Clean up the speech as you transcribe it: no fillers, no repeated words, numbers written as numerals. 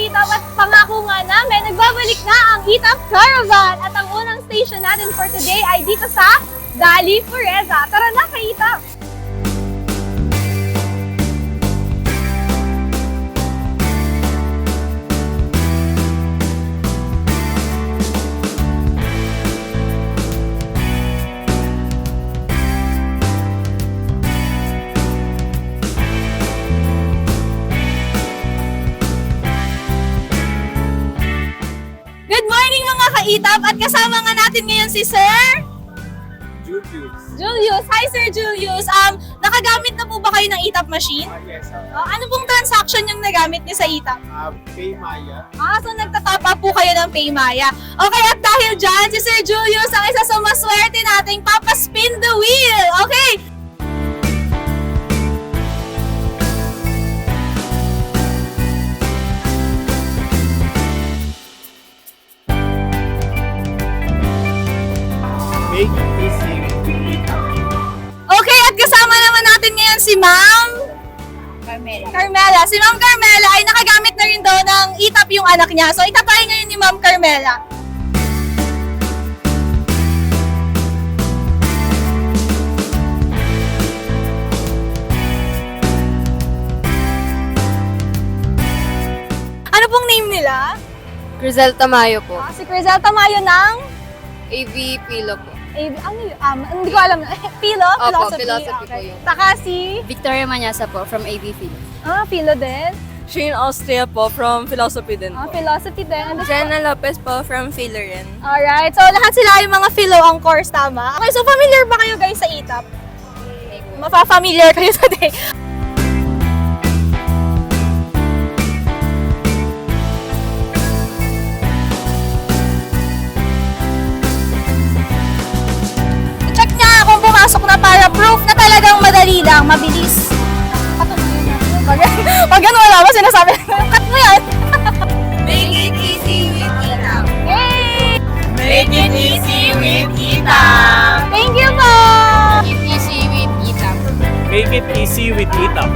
ka-itap at pangako nga namin, nagbabalik na ang Itap Caravan at ang unang station natin for today ay dito sa Dali Pureza. Tara na ka-itap! Good morning mga ka-itap at kasama nga natin ngayon si Sir Julius. Hi Sir Julius. Nakagamit na po ba kayo ng itap machine? Yes. Ano pong transaction yung nagamit niyo sa itap? Paymaya. So nagtatap up po kayo ng Paymaya. Okay, at dahil dyan, si Sir Julius ang isa sa maswerte nating papaspin the wheel. Okay, Make it easy with Itap. okay, at kasama naman natin ngayon si Ma'am Carmela. Si Ma'am Carmela ay nakagamit na rin daw ng itap yung anak niya. So itapahin ngayon ni Ma'am Carmela. Ano pong name nila? Crizel Tamayo po. Si Crizel Tamayo ng AV Pilo po. ano yun? Hindi ko alam. Pilo? Opo, philosophy po yun. Saka si Victoria Manyasa po from AV Pilo. Pilo din. Shane Austria po from Philosophy din po. Philosophy din. And Jenna Lopez po from Philarian. alright. So, lahat sila yung mga philo ang course, tama? Okay, so familiar ba kayo guys sa itap? Mapafamiliar kayo today. Check niya kung pumasok na para proof na talagang madali lang, mabilis. Pag gano'n wala ba sinasabi? Cut mo yan! Make it easy with Itap. Yay! Make it easy with Itap. Thank you po! Make it easy with Itap. Make it easy with Itap.